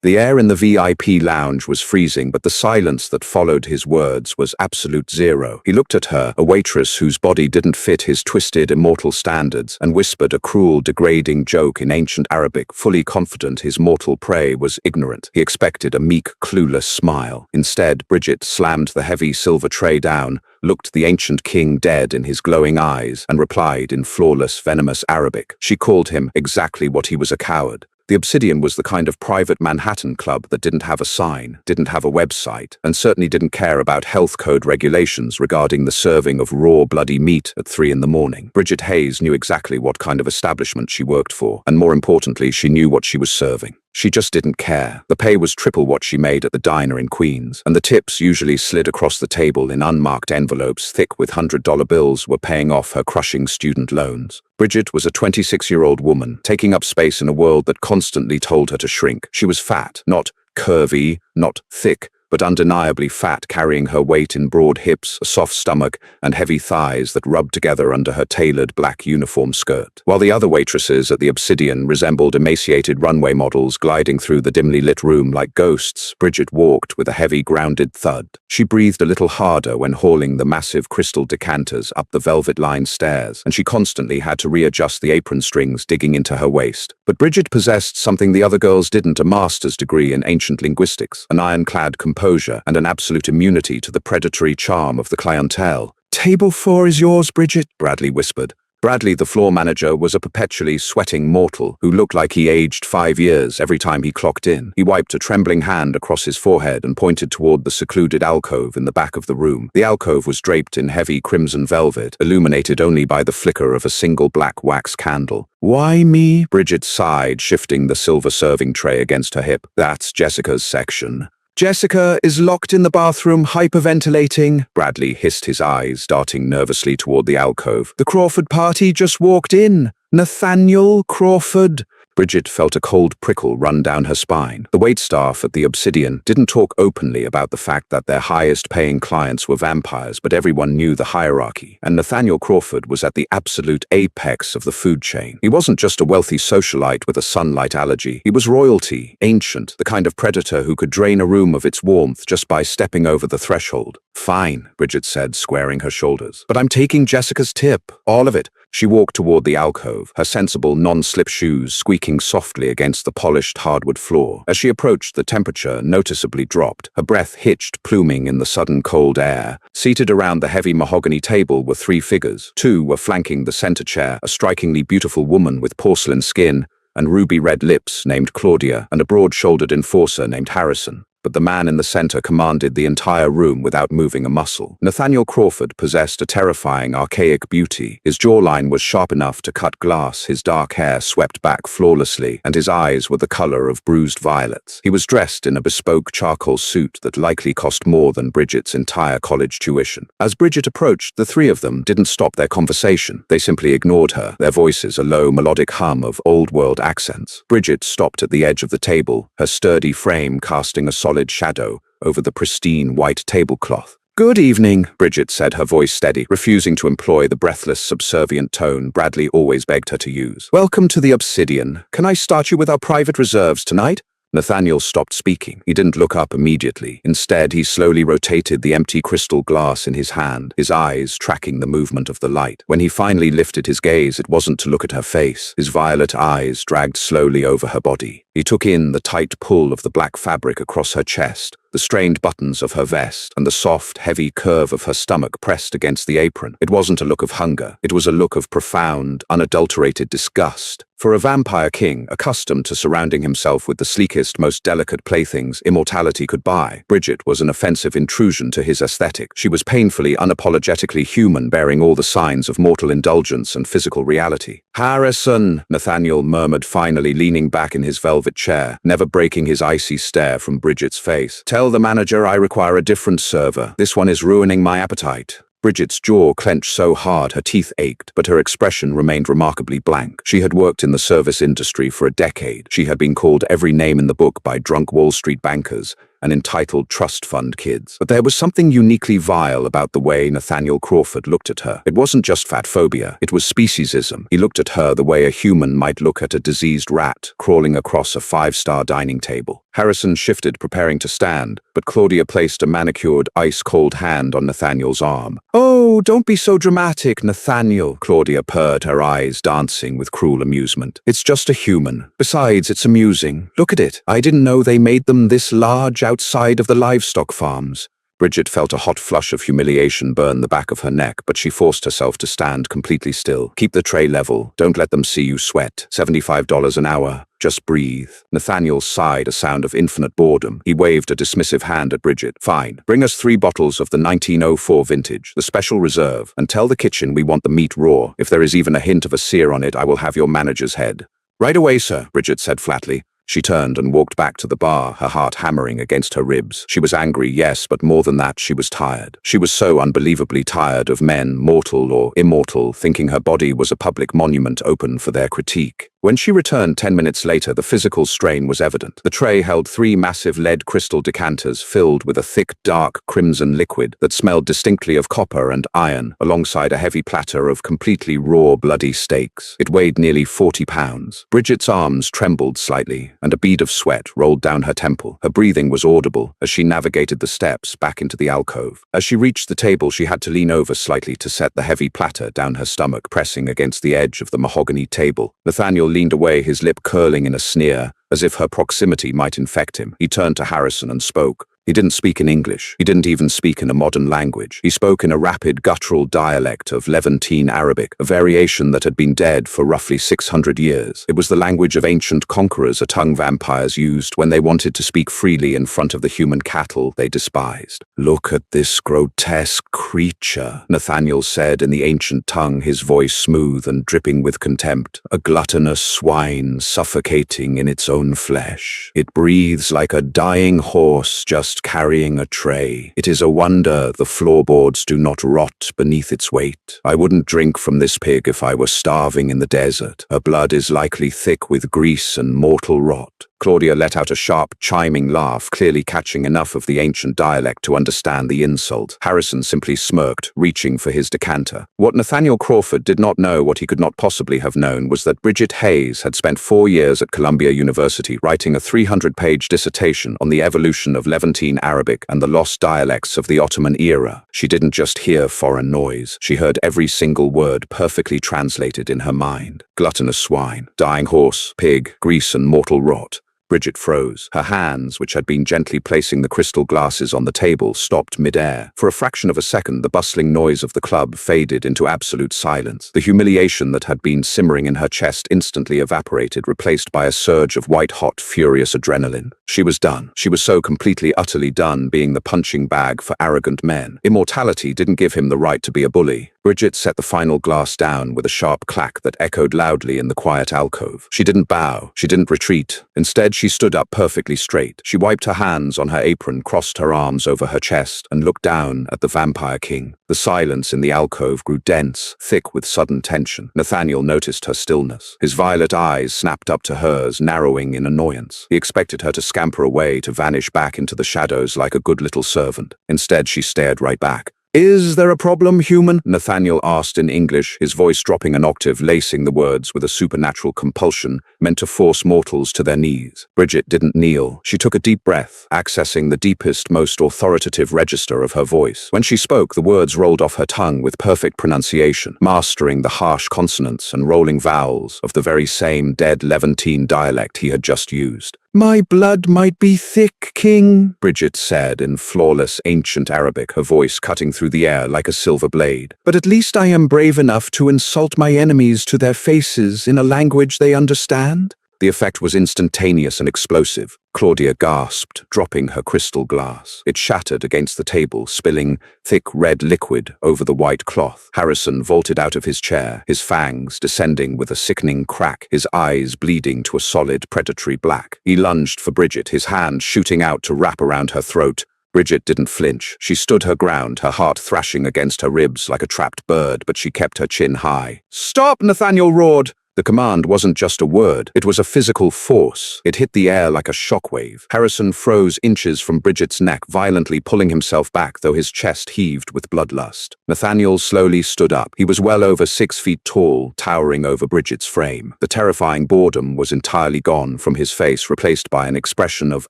The air in the VIP lounge was freezing, but the silence that followed his words was absolute zero. He looked at her, a waitress whose body didn't fit his twisted, immortal standards, and whispered a cruel, degrading joke in ancient Arabic, fully confident his mortal prey was ignorant. He expected a meek, clueless smile. Instead, Bridget slammed the heavy silver tray down, looked the ancient king dead in his glowing eyes, and replied in flawless, venomous Arabic. She called him exactly what he was: a coward. The Obsidian was the kind of private Manhattan club that didn't have a sign, didn't have a website, and certainly didn't care about health code regulations regarding the serving of raw bloody meat at 3 in the morning. Bridget Hayes knew exactly what kind of establishment she worked for, and more importantly, she knew what she was serving. She just didn't care. The pay was triple what she made at the diner in Queens, and the tips usually slid across the table in unmarked envelopes thick with $100 bills were paying off her crushing student loans. Bridget was a 26-year-old woman, taking up space in a world that constantly told her to shrink. She was fat, not curvy, not thick, but undeniably fat, carrying her weight in broad hips, a soft stomach, and heavy thighs that rubbed together under her tailored black uniform skirt. While the other waitresses at the Obsidian resembled emaciated runway models gliding through the dimly lit room like ghosts, Bridget walked with a heavy, grounded thud. She breathed a little harder when hauling the massive crystal decanters up the velvet-lined stairs, and she constantly had to readjust the apron strings digging into her waist. But Bridget possessed something the other girls didn't: a master's degree in ancient linguistics, an ironclad composure, and an absolute immunity to the predatory charm of the clientele. "Table 4 is yours, Bridget," Bradley whispered. Bradley, the floor manager, was a perpetually sweating mortal who looked like he aged 5 years every time he clocked in. He wiped a trembling hand across his forehead and pointed toward the secluded alcove in the back of the room. The alcove was draped in heavy crimson velvet, illuminated only by the flicker of a single black wax candle. "Why me?" Bridget sighed, shifting the silver serving tray against her hip. "That's Jessica's section." "Jessica is locked in the bathroom, hyperventilating," Bradley hissed, his eyes darting nervously toward the alcove. "The Crawford party just walked in. Nathaniel Crawford." Bridget felt a cold prickle run down her spine. The waitstaff at the Obsidian didn't talk openly about the fact that their highest-paying clients were vampires, but everyone knew the hierarchy, and Nathaniel Crawford was at the absolute apex of the food chain. He wasn't just a wealthy socialite with a sunlight allergy. He was royalty, ancient, the kind of predator who could drain a room of its warmth just by stepping over the threshold. "Fine," Bridget said, squaring her shoulders. "But I'm taking Jessica's tip. All of it." She walked toward the alcove, her sensible, non-slip shoes squeaking softly against the polished hardwood floor. As she approached, the temperature noticeably dropped. Her breath hitched, pluming in the sudden cold air. Seated around the heavy mahogany table were 3 figures. 2 were flanking the center chair, a strikingly beautiful woman with porcelain skin and ruby-red lips named Claudia, and a broad-shouldered enforcer named Harrison. But the man in the center commanded the entire room without moving a muscle. Nathaniel Crawford possessed a terrifying, archaic beauty. His jawline was sharp enough to cut glass, his dark hair swept back flawlessly, and his eyes were the color of bruised violets. He was dressed in a bespoke charcoal suit that likely cost more than Bridget's entire college tuition. As Bridget approached, the 3 of them didn't stop their conversation. They simply ignored her, their voices a low, melodic hum of old-world accents. Bridget stopped at the edge of the table, her sturdy frame casting a solid shadow over the pristine white tablecloth. "Good evening," Bridget said, her voice steady, refusing to employ the breathless, subservient tone Bradley always begged her to use. "Welcome to the Obsidian. Can I start you with our private reserves tonight?" Nathaniel stopped speaking. He didn't look up immediately. Instead, he slowly rotated the empty crystal glass in his hand, his eyes tracking the movement of the light. When he finally lifted his gaze, it wasn't to look at her face. His violet eyes dragged slowly over her body. He took in the tight pull of the black fabric across her chest, the strained buttons of her vest, and the soft, heavy curve of her stomach pressed against the apron. It wasn't a look of hunger. It was a look of profound, unadulterated disgust. For a vampire king, accustomed to surrounding himself with the sleekest, most delicate playthings immortality could buy, Bridget was an offensive intrusion to his aesthetic. She was painfully, unapologetically human, bearing all the signs of mortal indulgence and physical reality. "Harrison," Nathaniel murmured finally, leaning back in his velvet chair, never breaking his icy stare from Bridget's face. "Tell the manager I require a different server. This one is ruining my appetite." Bridget's jaw clenched so hard her teeth ached, but her expression remained remarkably blank. She had worked in the service industry for a decade. She had been called every name in the book by drunk Wall Street bankers and entitled trust fund kids. But there was something uniquely vile about the way Nathaniel Crawford looked at her. It wasn't just fat phobia, it was speciesism. He looked at her the way a human might look at a diseased rat crawling across a 5-star dining table. Harrison shifted, preparing to stand, but Claudia placed a manicured, ice-cold hand on Nathaniel's arm. "Oh, don't be so dramatic, Nathaniel," Claudia purred, her eyes dancing with cruel amusement. "It's just a human. Besides, it's amusing. Look at it. I didn't know they made them this large outside of the livestock farms." Bridget felt a hot flush of humiliation burn the back of her neck, but she forced herself to stand completely still. "Keep the tray level. Don't let them see you sweat. $75 an hour. Just breathe." Nathaniel sighed, a sound of infinite boredom. He waved a dismissive hand at Bridget. "Fine. Bring us 3 bottles of the 1904 vintage, the special reserve, and tell the kitchen we want the meat raw. If there is even a hint of a sear on it, I will have your manager's head." "Right away, sir," Bridget said flatly. She turned and walked back to the bar, her heart hammering against her ribs. She was angry, yes, but more than that, she was tired. She was so unbelievably tired of men, mortal or immortal, thinking her body was a public monument open for their critique. When she returned 10 minutes later, the physical strain was evident. The tray held 3 massive lead crystal decanters filled with a thick, dark crimson liquid that smelled distinctly of copper and iron, alongside a heavy platter of completely raw, bloody steaks. It weighed nearly 40 pounds. Bridget's arms trembled slightly, and a bead of sweat rolled down her temple. Her breathing was audible as she navigated the steps back into the alcove. As she reached the table, she had to lean over slightly to set the heavy platter down her stomach, pressing against the edge of the mahogany table. Nathaniel leaned away, his lip curling in a sneer, as if her proximity might infect him. He turned to Harrison and spoke. He didn't speak in English. He didn't even speak in a modern language. He spoke in a rapid, guttural dialect of Levantine Arabic, a variation that had been dead for roughly 600 years. It was the language of ancient conquerors, a tongue vampires used when they wanted to speak freely in front of the human cattle they despised. "Look at this grotesque creature," Nathaniel said in the ancient tongue, his voice smooth and dripping with contempt. "A gluttonous swine suffocating in its own flesh. It breathes like a dying horse just carrying a tray. It is a wonder the floorboards do not rot beneath its weight. I wouldn't drink from this pig if I were starving in the desert. Her blood is likely thick with grease and mortal rot." Claudia let out a sharp, chiming laugh, clearly catching enough of the ancient dialect to understand the insult. Harrison simply smirked, reaching for his decanter. What Nathaniel Crawford did not know, what he could not possibly have known, was that Bridget Hayes had spent 4 years at Columbia University writing a 300-page dissertation on the evolution of Levantine Arabic and the lost dialects of the Ottoman era. She didn't just hear foreign noise. She heard every single word perfectly translated in her mind. Gluttonous swine, dying horse, pig, grease and mortal rot. Bridget froze. Her hands, which had been gently placing the crystal glasses on the table, stopped mid-air. For a fraction of a second, the bustling noise of the club faded into absolute silence. The humiliation that had been simmering in her chest instantly evaporated, replaced by a surge of white-hot, furious adrenaline. She was done. She was so completely, utterly done being the punching bag for arrogant men. Immortality didn't give him the right to be a bully. Bridget set the final glass down with a sharp clack that echoed loudly in the quiet alcove. She didn't bow. She didn't retreat. Instead, she stood up perfectly straight. She wiped her hands on her apron, crossed her arms over her chest, and looked down at the Vampire King. The silence in the alcove grew dense, thick with sudden tension. Nathaniel noticed her stillness. His violet eyes snapped up to hers, narrowing in annoyance. He expected her to scamper away, to vanish back into the shadows like a good little servant. Instead, she stared right back. "Is there a problem, human?" Nathaniel asked in English, his voice dropping an octave, lacing the words with a supernatural compulsion meant to force mortals to their knees. Bridget didn't kneel. She took a deep breath, accessing the deepest, most authoritative register of her voice. When she spoke, the words rolled off her tongue with perfect pronunciation, mastering the harsh consonants and rolling vowels of the very same dead Levantine dialect he had just used. "My blood might be thick, King," Bridget said in flawless ancient Arabic, her voice cutting through the air like a silver blade. "But at least I am brave enough to insult my enemies to their faces in a language they understand." The effect was instantaneous and explosive. Claudia gasped, dropping her crystal glass. It shattered against the table, spilling thick red liquid over the white cloth. Harrison vaulted out of his chair, his fangs descending with a sickening crack, his eyes bleeding to a solid predatory black. He lunged for Bridget, his hand shooting out to wrap around her throat. Bridget didn't flinch. She stood her ground, her heart thrashing against her ribs like a trapped bird, but she kept her chin high. "Stop!" Nathaniel roared. The command wasn't just a word, it was a physical force. It hit the air like a shockwave. Harrison froze inches from Bridget's neck, violently pulling himself back, though his chest heaved with bloodlust. Nathaniel slowly stood up. He was well over 6 feet tall, towering over Bridget's frame. The terrifying boredom was entirely gone from his face, replaced by an expression of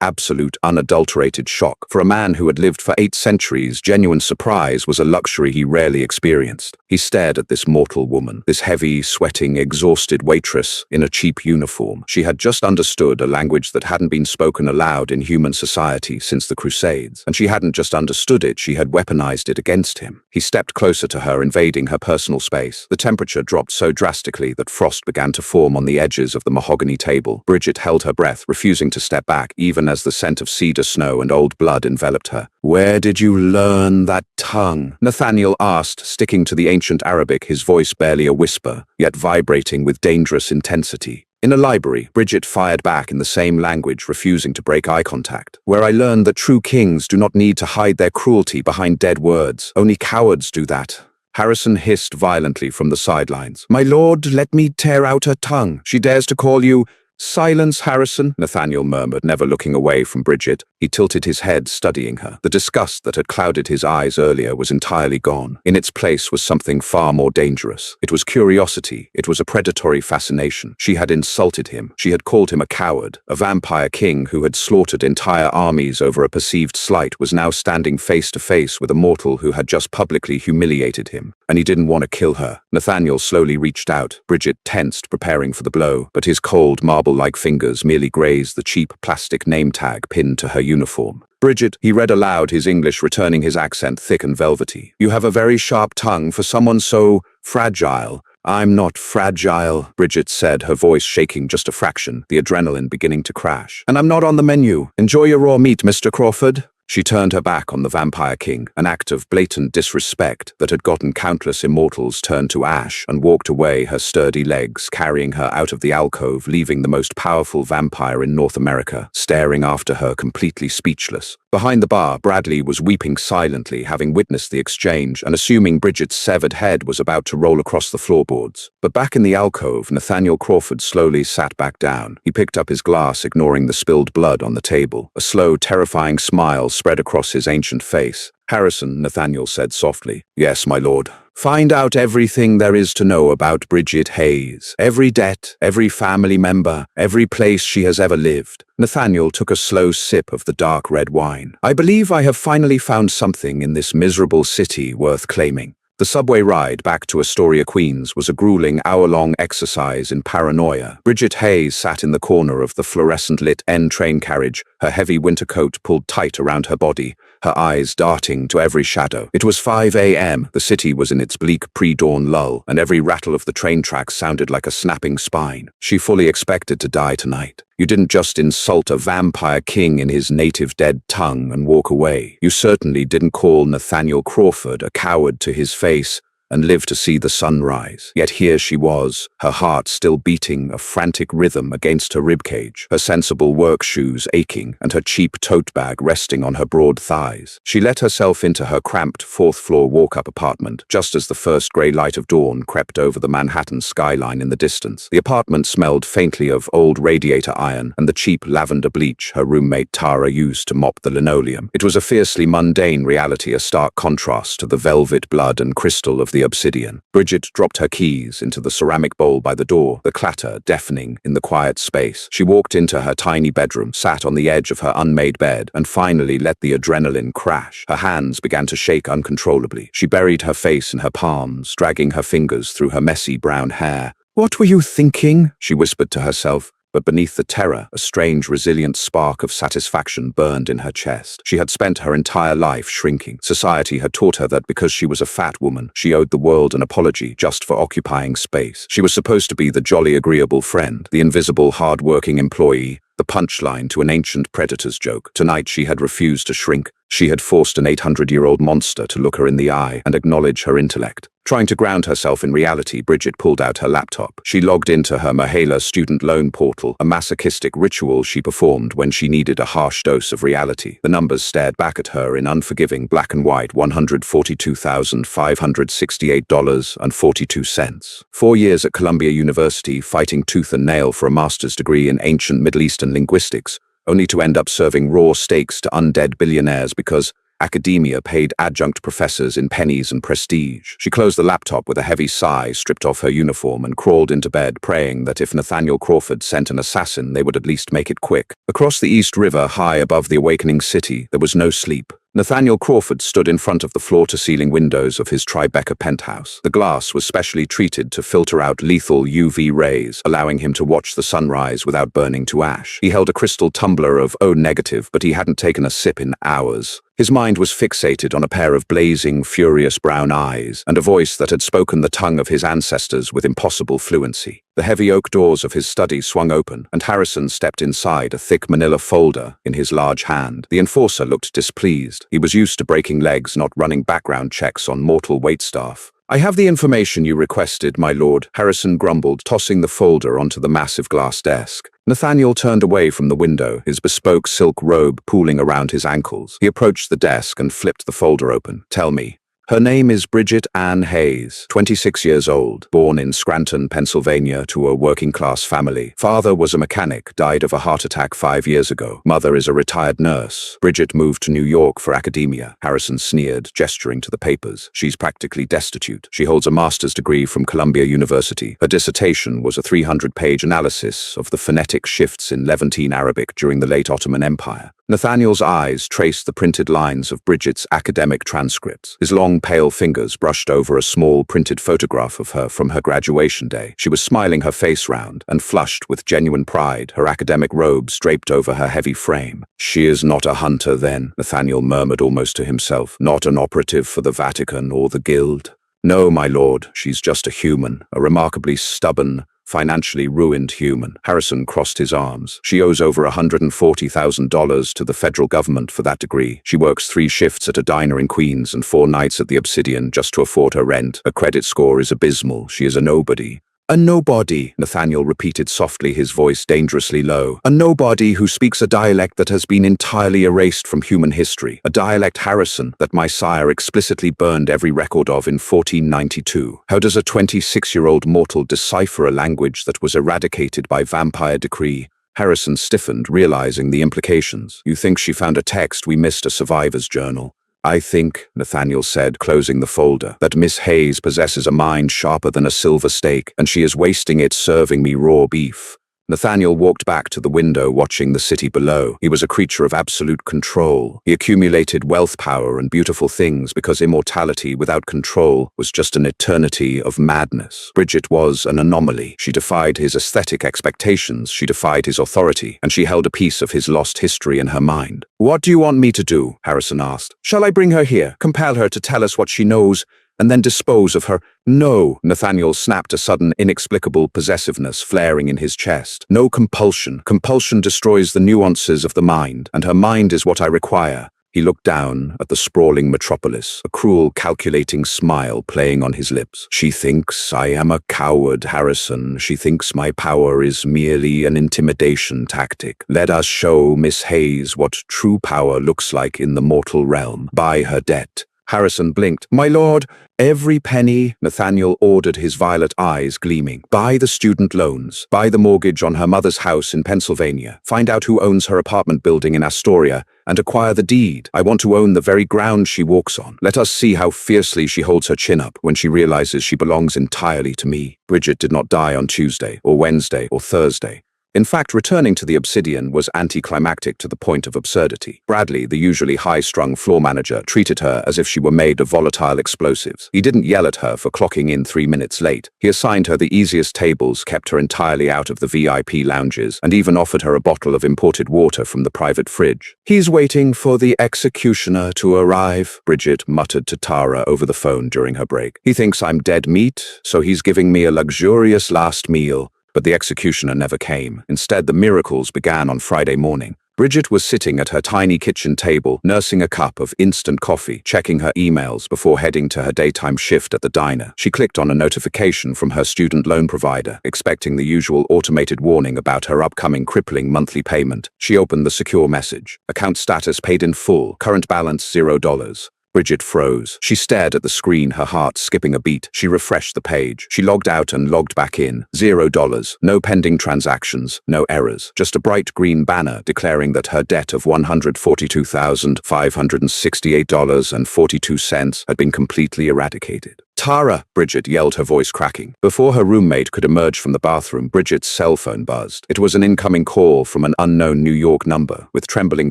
absolute, unadulterated shock. For a man who had lived for 8 centuries, genuine surprise was a luxury he rarely experienced. He stared at this mortal woman, this heavy, sweating, exhausted waitress in a cheap uniform. She had just understood a language that hadn't been spoken aloud in human society since the Crusades. And she hadn't just understood it, she had weaponized it against him. He stepped closer to her, invading her personal space. The temperature dropped so drastically that frost began to form on the edges of the mahogany table. Bridget held her breath, refusing to step back, even as the scent of cedar snow and old blood enveloped her. "Where did you learn that tongue?" Nathaniel asked, sticking to the ancient Arabic, his voice barely a whisper, yet vibrating with dangerous intensity. "In a library," Bridget fired back in the same language, refusing to break eye contact. "Where I learned that true kings do not need to hide their cruelty behind dead words. Only cowards do that." Harrison hissed violently from the sidelines. "My lord, let me tear out her tongue. She dares to call you—" "Silence, Harrison," Nathaniel murmured, never looking away from Bridget. He tilted his head, studying her. The disgust that had clouded his eyes earlier was entirely gone. In its place was something far more dangerous. It was curiosity. It was a predatory fascination. She had insulted him. She had called him a coward. A vampire king who had slaughtered entire armies over a perceived slight was now standing face to face with a mortal who had just publicly humiliated him. And he didn't want to kill her. Nathaniel slowly reached out. Bridget tensed, preparing for the blow, but his cold, marble-like fingers merely grazed the cheap plastic name tag pinned to her uniform. "Bridget," he read aloud, his English returning, his accent thick and velvety. "You have a very sharp tongue for someone so fragile." "I'm not fragile," Bridget said, her voice shaking just a fraction, the adrenaline beginning to crash. "And I'm not on the menu. Enjoy your raw meat, Mr. Crawford." She turned her back on the Vampire King, an act of blatant disrespect that had gotten countless immortals turned to ash, and walked away, her sturdy legs carrying her out of the alcove, leaving the most powerful vampire in North America staring after her, completely speechless. Behind the bar, Bradley was weeping silently, having witnessed the exchange and assuming Bridget's severed head was about to roll across the floorboards. But back in the alcove, Nathaniel Crawford slowly sat back down. He picked up his glass, ignoring the spilled blood on the table. A slow, terrifying smile spread across his ancient face. "Harrison," Nathaniel said softly. "Yes, my lord." "Find out everything there is to know about Bridget Hayes. Every debt, every family member, every place she has ever lived." Nathaniel took a slow sip of the dark red wine. "I believe I have finally found something in this miserable city worth claiming." The subway ride back to Astoria, Queens was a grueling hour-long exercise in paranoia. Bridget Hayes sat in the corner of the fluorescent-lit train carriage, her heavy winter coat pulled tight around her body, her eyes darting to every shadow. It was 5 a.m. The city was in its bleak pre-dawn lull, and every rattle of the train tracks sounded like a snapping spine. She fully expected to die tonight. You didn't just insult a vampire king in his native dead tongue and walk away. You certainly didn't call Nathaniel Crawford a coward to his face and live to see the sunrise. Yet here she was, her heart still beating a frantic rhythm against her ribcage, her sensible work shoes aching, and her cheap tote bag resting on her broad thighs. She let herself into her cramped fourth-floor walk-up apartment, just as the first grey light of dawn crept over the Manhattan skyline in the distance. The apartment smelled faintly of old radiator iron and the cheap lavender bleach her roommate Tara used to mop the linoleum. It was a fiercely mundane reality, a stark contrast to the velvet blood and crystal of the obsidian. Bridget dropped her keys into the ceramic bowl by the door, the clatter deafening in the quiet space. She walked into her tiny bedroom, sat on the edge of her unmade bed, and finally let the adrenaline crash. Her hands began to shake uncontrollably. She buried her face in her palms, dragging her fingers through her messy brown hair. "What were you thinking?" she whispered to herself. But beneath the terror, a strange, resilient spark of satisfaction burned in her chest. She had spent her entire life shrinking. Society had taught her that because she was a fat woman, she owed the world an apology just for occupying space. She was supposed to be the jolly, agreeable friend, the invisible, hard-working employee, the punchline to an ancient predator's joke. Tonight she had refused to shrink. She had forced an 800-year-old monster to look her in the eye and acknowledge her intellect. Trying to ground herself in reality, Bridget pulled out her laptop. She logged into her Mahela student loan portal, a masochistic ritual she performed when she needed a harsh dose of reality. The numbers stared back at her in unforgiving black and white: $142,568.42. 4 years at Columbia University, fighting tooth and nail for a master's degree in ancient Middle Eastern linguistics, only to end up serving raw steaks to undead billionaires because academia paid adjunct professors in pennies and prestige. She closed the laptop with a heavy sigh, stripped off her uniform, and crawled into bed, praying that if Nathaniel Crawford sent an assassin, they would at least make it quick. Across the East River, high above the awakening city, there was no sleep. Nathaniel Crawford stood in front of the floor-to-ceiling windows of his Tribeca penthouse. The glass was specially treated to filter out lethal UV rays, allowing him to watch the sunrise without burning to ash. He held a crystal tumbler of O-negative, but he hadn't taken a sip in hours. His mind was fixated on a pair of blazing, furious brown eyes, and a voice that had spoken the tongue of his ancestors with impossible fluency. The heavy oak doors of his study swung open, and Harrison stepped inside, a thick manila folder in his large hand. The enforcer looked displeased. He was used to breaking legs, not running background checks on mortal waitstaff. "I have the information you requested, my lord," Harrison grumbled, tossing the folder onto the massive glass desk. Nathaniel turned away from the window, his bespoke silk robe pooling around his ankles. He approached the desk and flipped the folder open. "Tell me." "Her name is Bridget Ann Hayes, 26 years old, born in Scranton, Pennsylvania, to a working-class family. Father was a mechanic, died of a heart attack 5 years ago. Mother is a retired nurse. Bridget moved to New York for academia." Harrison sneered, gesturing to the papers. "She's practically destitute. She holds a master's degree from Columbia University. Her dissertation was a 300-page analysis of the phonetic shifts in Levantine Arabic during the late Ottoman Empire." Nathaniel's eyes traced the printed lines of Bridget's academic transcripts. His long, pale fingers brushed over a small printed photograph of her from her graduation day. She was smiling, her face round and flushed with genuine pride, her academic robes draped over her heavy frame. "She is not a hunter, then," Nathaniel murmured almost to himself. "Not an operative for the Vatican or the Guild?" "No, my lord, she's just a human, a remarkably stubborn, financially ruined human." Harrison crossed his arms. "She owes over $140,000 to the federal government for that degree. She works 3 shifts at a diner in Queens and 4 nights at the Obsidian just to afford her rent. Her credit score is abysmal. She is a nobody." "A nobody," Nathaniel repeated softly, his voice dangerously low. "A nobody who speaks a dialect that has been entirely erased from human history. A dialect, Harrison, that my sire explicitly burned every record of in 1492. How does a 26-year-old mortal decipher a language that was eradicated by vampire decree?" Harrison stiffened, realizing the implications. "You think she found a text we missed, a survivor's journal?" "I think," Nathaniel said, closing the folder, "that Miss Hayes possesses a mind sharper than a silver steak, and she is wasting it serving me raw beef." Nathaniel walked back to the window, watching the city below. He was a creature of absolute control. He accumulated wealth, power, and beautiful things because immortality without control was just an eternity of madness. Bridget was an anomaly. She defied his aesthetic expectations, she defied his authority, and she held a piece of his lost history in her mind. "What do you want me to do?" Harrison asked. "Shall I bring her here, compel her to tell us what she knows, and then dispose of her?" "No," Nathaniel snapped, a sudden inexplicable possessiveness flaring in his chest. "No compulsion. Compulsion destroys the nuances of the mind, and her mind is what I require." He looked down at the sprawling metropolis, a cruel, calculating smile playing on his lips. "She thinks I am a coward, Harrison. She thinks my power is merely an intimidation tactic. Let us show Miss Hayes what true power looks like in the mortal realm. Buy her debt." Harrison blinked. "My lord." "Every penny," Nathaniel ordered, his violet eyes gleaming. "Buy the student loans. Buy the mortgage on her mother's house in Pennsylvania. Find out who owns her apartment building in Astoria and acquire the deed. I want to own the very ground she walks on. Let us see how fiercely she holds her chin up when she realizes she belongs entirely to me." Bridget did not die on Tuesday or Wednesday or Thursday. In fact, returning to the Obsidian was anticlimactic to the point of absurdity. Bradley, the usually high-strung floor manager, treated her as if she were made of volatile explosives. He didn't yell at her for clocking in 3 minutes late. He assigned her the easiest tables, kept her entirely out of the VIP lounges, and even offered her a bottle of imported water from the private fridge. "He's waiting for the executioner to arrive," Bridget muttered to Tara over the phone during her break. "He thinks I'm dead meat, so he's giving me a luxurious last meal." But the executioner never came. Instead, the miracles began on Friday morning. Bridget was sitting at her tiny kitchen table, nursing a cup of instant coffee, checking her emails before heading to her daytime shift at the diner. She clicked on a notification from her student loan provider, expecting the usual automated warning about her upcoming crippling monthly payment. She opened the secure message. Account status paid in full. Current balance $0. Bridget froze. She stared at the screen, her heart skipping a beat. She refreshed the page. She logged out and logged back in. $0. No pending transactions, no errors. Just a bright green banner declaring that her debt of $142,568.42 had been completely eradicated. "Tara!" Bridget yelled, her voice cracking. Before her roommate could emerge from the bathroom, Bridget's cell phone buzzed. It was an incoming call from an unknown New York number. With trembling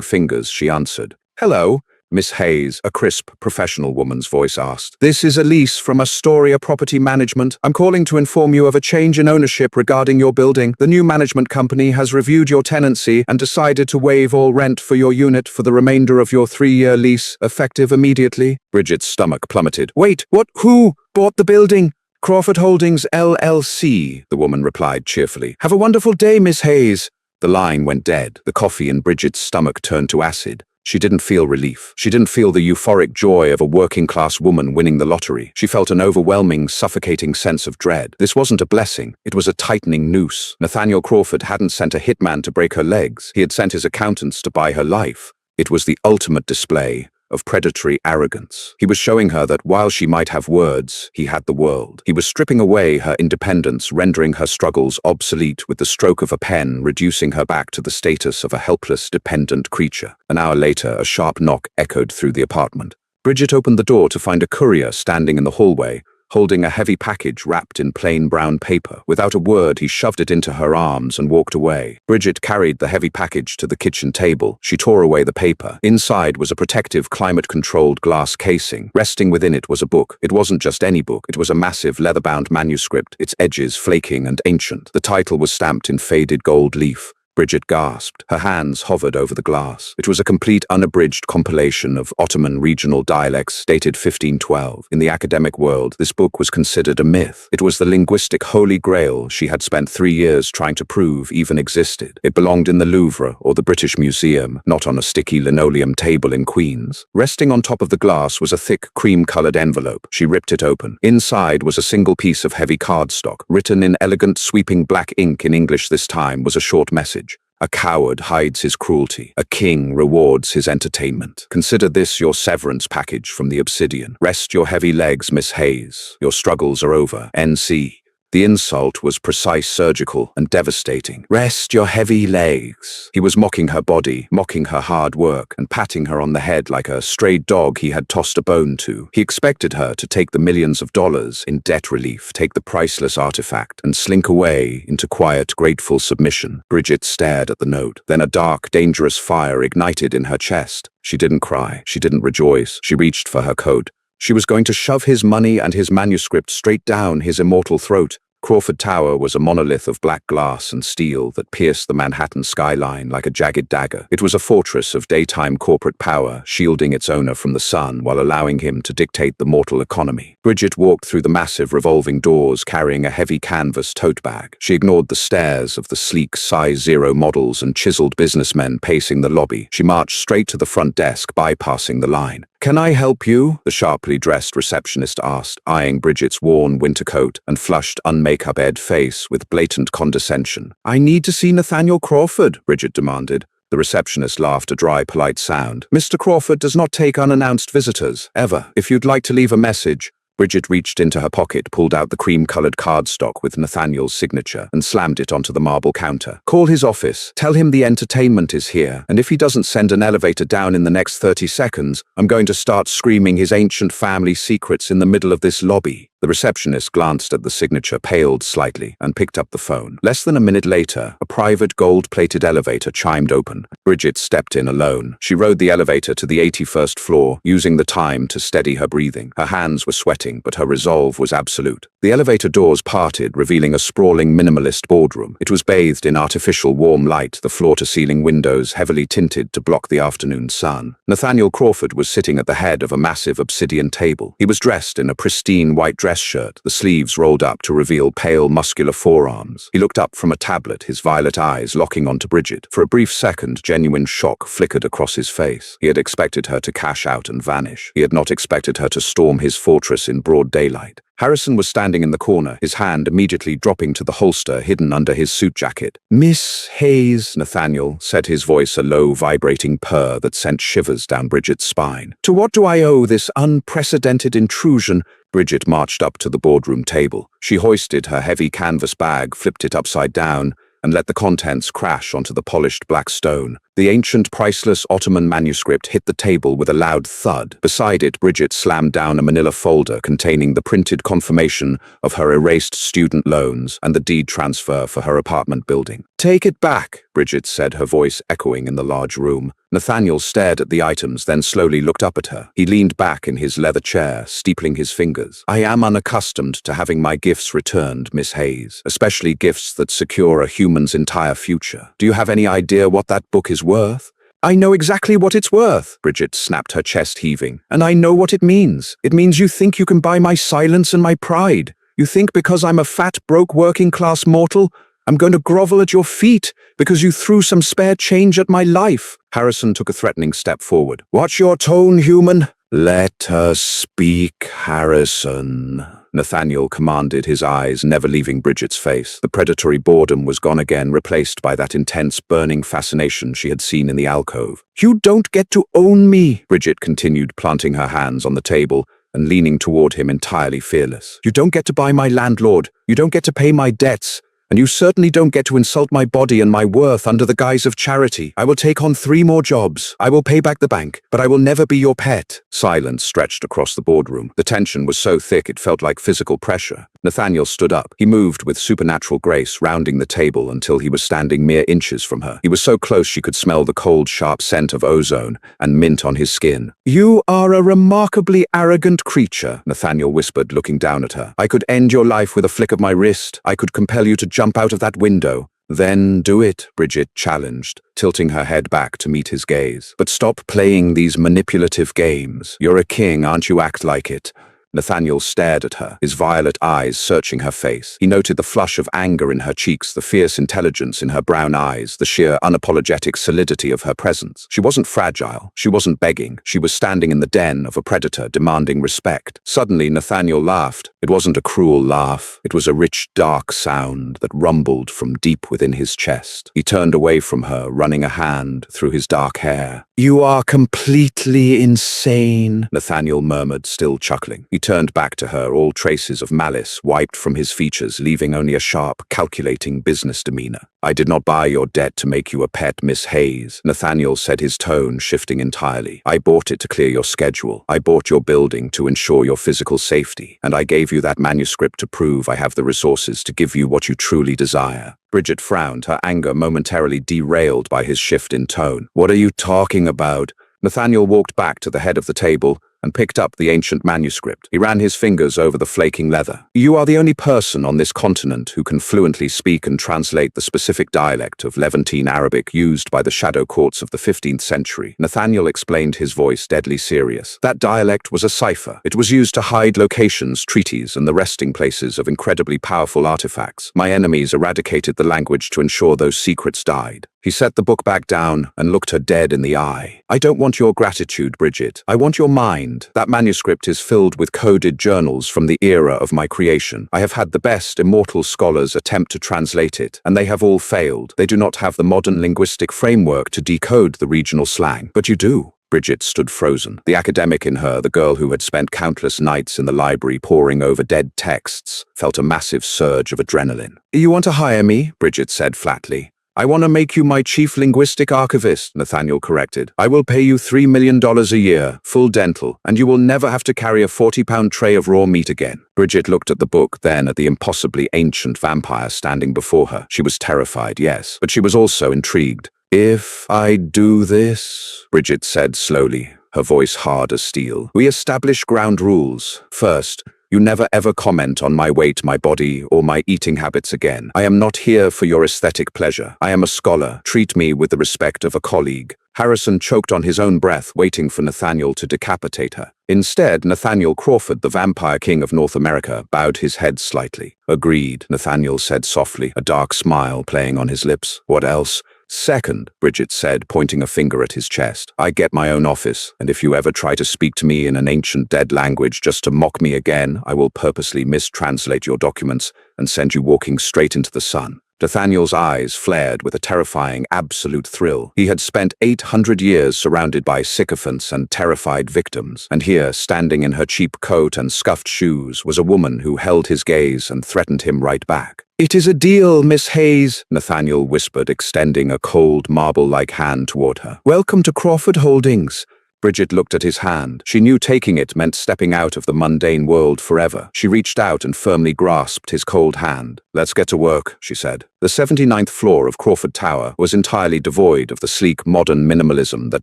fingers, she answered. "Hello? Miss Hayes," a crisp, professional woman's voice asked. "This is Elise from Astoria Property Management. I'm calling to inform you of a change in ownership regarding your building. The new management company has reviewed your tenancy and decided to waive all rent for your unit for the remainder of your 3-year lease, effective immediately." Bridget's stomach plummeted. "Wait, what? Who bought the building?" "Crawford Holdings, LLC, the woman replied cheerfully. "Have a wonderful day, Miss Hayes." The line went dead. The coffee in Bridget's stomach turned to acid. She didn't feel relief. She didn't feel the euphoric joy of a working-class woman winning the lottery. She felt an overwhelming, suffocating sense of dread. This wasn't a blessing. It was a tightening noose. Nathaniel Crawford hadn't sent a hitman to break her legs. He had sent his accountants to buy her life. It was the ultimate display of predatory arrogance. He was showing her that while she might have words, he had the world. He was stripping away her independence, rendering her struggles obsolete with the stroke of a pen, reducing her back to the status of a helpless, dependent creature. An hour later, a sharp knock echoed through the apartment. Bridget opened the door to find a courier standing in the hallway, holding a heavy package wrapped in plain brown paper. Without a word, he shoved it into her arms and walked away. Bridget carried the heavy package to the kitchen table. She tore away the paper. Inside was a protective, climate-controlled glass casing. Resting within it was a book. It wasn't just any book. It was a massive, leather-bound manuscript, its edges flaking and ancient. The title was stamped in faded gold leaf. Bridget gasped. Her hands hovered over the glass. It was a complete, unabridged compilation of Ottoman regional dialects dated 1512. In the academic world, this book was considered a myth. It was the linguistic holy grail she had spent 3 years trying to prove even existed. It belonged in the Louvre or the British Museum, not on a sticky linoleum table in Queens. Resting on top of the glass was a thick, cream-colored envelope. She ripped it open. Inside was a single piece of heavy cardstock. Written in elegant, sweeping black ink, in English this time, was a short message. "A coward hides his cruelty. A king rewards his entertainment. Consider this your severance package from the Obsidian. Rest your heavy legs, Miss Hayes. Your struggles are over. NC." The insult was precise, surgical, and devastating. "Rest your heavy legs." He was mocking her body, mocking her hard work, and patting her on the head like a stray dog he had tossed a bone to. He expected her to take the millions of dollars in debt relief, take the priceless artifact, and slink away into quiet, grateful submission. Bridget stared at the note. Then a dark, dangerous fire ignited in her chest. She didn't cry. She didn't rejoice. She reached for her coat. She was going to shove his money and his manuscript straight down his immortal throat. Crawford Tower was a monolith of black glass and steel that pierced the Manhattan skyline like a jagged dagger. It was a fortress of daytime corporate power, shielding its owner from the sun while allowing him to dictate the mortal economy. Bridget walked through the massive revolving doors carrying a heavy canvas tote bag. She ignored the stares of the sleek size 0 models and chiseled businessmen pacing the lobby. She marched straight to the front desk, bypassing the line. "Can I help you?" the sharply dressed receptionist asked, eyeing Bridget's worn winter coat and flushed, un-makeup-ed face with blatant condescension. "I need to see Nathaniel Crawford," Bridget demanded. The receptionist laughed a dry, polite sound. "Mr. Crawford does not take unannounced visitors, ever. If you'd like to leave a message..." Bridget reached into her pocket, pulled out the cream-colored cardstock with Nathaniel's signature, and slammed it onto the marble counter. "Call his office. Tell him the entertainment is here, and if he doesn't send an elevator down in the next 30 seconds, I'm going to start screaming his ancient family secrets in the middle of this lobby." The receptionist glanced at the signature, paled slightly, and picked up the phone. Less than a minute later, a private gold-plated elevator chimed open. Bridget stepped in alone. She rode the elevator to the 81st floor, using the time to steady her breathing. Her hands were sweating, but her resolve was absolute. The elevator doors parted, revealing a sprawling minimalist boardroom. It was bathed in artificial warm light, the floor-to-ceiling windows heavily tinted to block the afternoon sun. Nathaniel Crawford was sitting at the head of a massive obsidian table. He was dressed in a pristine white dress dress shirt, the sleeves rolled up to reveal pale, muscular forearms. He looked up from a tablet, his violet eyes locking onto Bridget. For a brief second, genuine shock flickered across his face. He had expected her to cash out and vanish. He had not expected her to storm his fortress in broad daylight. Harrison was standing in the corner, his hand immediately dropping to the holster hidden under his suit jacket. "Miss Hayes," Nathaniel said, his voice a low, vibrating purr that sent shivers down Bridget's spine. "To what do I owe this unprecedented intrusion?" Bridget marched up to the boardroom table. She hoisted her heavy canvas bag, flipped it upside down, and let the contents crash onto the polished black stone. The ancient, priceless Ottoman manuscript hit the table with a loud thud. Beside it, Bridget slammed down a manila folder containing the printed confirmation of her erased student loans and the deed transfer for her apartment building. "Take it back," Bridget said, her voice echoing in the large room. Nathaniel stared at the items, then slowly looked up at her. He leaned back in his leather chair, steepling his fingers. "I am unaccustomed to having my gifts returned, Miss Hayes, especially gifts that secure a human's entire future. Do you have any idea what that book is worth?" "I know exactly what it's worth," Bridget snapped, her chest heaving. "And I know what it means. It means you think you can buy my silence and my pride. You think because I'm a fat, broke, working-class mortal, I'm going to grovel at your feet because you threw some spare change at my life." Harrison took a threatening step forward. "Watch your tone, human." "Let her speak, Harrison," Nathaniel commanded, his eyes never leaving Bridget's face. The predatory boredom was gone again, replaced by that intense, burning fascination she had seen in the alcove. "You don't get to own me," Bridget continued, planting her hands on the table and leaning toward him entirely fearless. "You don't get to buy my landlord. You don't get to pay my debts. And you certainly don't get to insult my body and my worth under the guise of charity. I will take on 3 more jobs. I will pay back the bank, but I will never be your pet." Silence stretched across the boardroom. The tension was so thick it felt like physical pressure. Nathaniel stood up. He moved with supernatural grace, rounding the table until he was standing mere inches from her. He was so close she could smell the cold, sharp scent of ozone and mint on his skin. "You are a remarkably arrogant creature," Nathaniel whispered, looking down at her. "I could end your life with a flick of my wrist. I could compel you to jump out of that window." "Then do it," Bridget challenged, tilting her head back to meet his gaze. "But stop playing these manipulative games. You're a king, aren't you? Act like it." Nathaniel stared at her, his violet eyes searching her face. He noted the flush of anger in her cheeks, the fierce intelligence in her brown eyes, the sheer, unapologetic solidity of her presence. She wasn't fragile. She wasn't begging. She was standing in the den of a predator, demanding respect. Suddenly, Nathaniel laughed. It wasn't a cruel laugh. It was a rich, dark sound that rumbled from deep within his chest. He turned away from her, running a hand through his dark hair. "You are completely insane," Nathaniel murmured, still chuckling. He turned back to her, all traces of malice wiped from his features, leaving only a sharp, calculating business demeanor. "I did not buy your debt to make you a pet, Miss Hayes," Nathaniel said, his tone shifting entirely. "I bought it to clear your schedule. I bought your building to ensure your physical safety. And I gave you that manuscript to prove I have the resources to give you what you truly desire." Bridget frowned, her anger momentarily derailed by his shift in tone. "What are you talking about?" Nathaniel walked back to the head of the table and picked up the ancient manuscript. He ran his fingers over the flaking leather. "You are the only person on this continent who can fluently speak and translate the specific dialect of Levantine Arabic used by the shadow courts of the 15th century. Nathaniel explained, his voice deadly serious. "That dialect was a cipher. It was used to hide locations, treaties, and the resting places of incredibly powerful artifacts. My enemies eradicated the language to ensure those secrets died." He set the book back down and looked her dead in the eye. "I don't want your gratitude, Bridget. I want your mind. That manuscript is filled with coded journals from the era of my creation. I have had the best immortal scholars attempt to translate it, and they have all failed. They do not have the modern linguistic framework to decode the regional slang. But you do." Bridget stood frozen. The academic in her, the girl who had spent countless nights in the library poring over dead texts, felt a massive surge of adrenaline. "You want to hire me?" Bridget said flatly. "I want to make you my chief linguistic archivist," Nathaniel corrected. "I will pay you $3 million a year, full dental, and you will never have to carry a 40-pound tray of raw meat again." Bridget looked at the book, then at the impossibly ancient vampire standing before her. She was terrified, yes, but she was also intrigued. "If I do this," Bridget said slowly, her voice hard as steel, "we establish ground rules. First, you never ever comment on my weight, my body, or my eating habits again. I am not here for your aesthetic pleasure. I am a scholar. Treat me with the respect of a colleague. Harrison choked on his own breath, waiting for Nathaniel to decapitate her. Instead, Nathaniel Crawford, the vampire king of North America, bowed his head slightly. "Agreed," Nathaniel said softly, a dark smile playing on his lips. "What else?" "Second," Bridget said, pointing a finger at his chest. "I get my own office, and if you ever try to speak to me in an ancient dead language just to mock me again, I will purposely mistranslate your documents and send you walking straight into the sun." Nathaniel's eyes flared with a terrifying, absolute thrill. He had spent 800 years surrounded by sycophants and terrified victims, and here, standing in her cheap coat and scuffed shoes, was a woman who held his gaze and threatened him right back. "It is a deal, Miss Hayes," Nathaniel whispered, extending a cold, marble-like hand toward her. "Welcome to Crawford Holdings." Bridget looked at his hand. She knew taking it meant stepping out of the mundane world forever. She reached out and firmly grasped his cold hand. "Let's get to work," she said. The 79th floor of Crawford Tower was entirely devoid of the sleek, modern minimalism that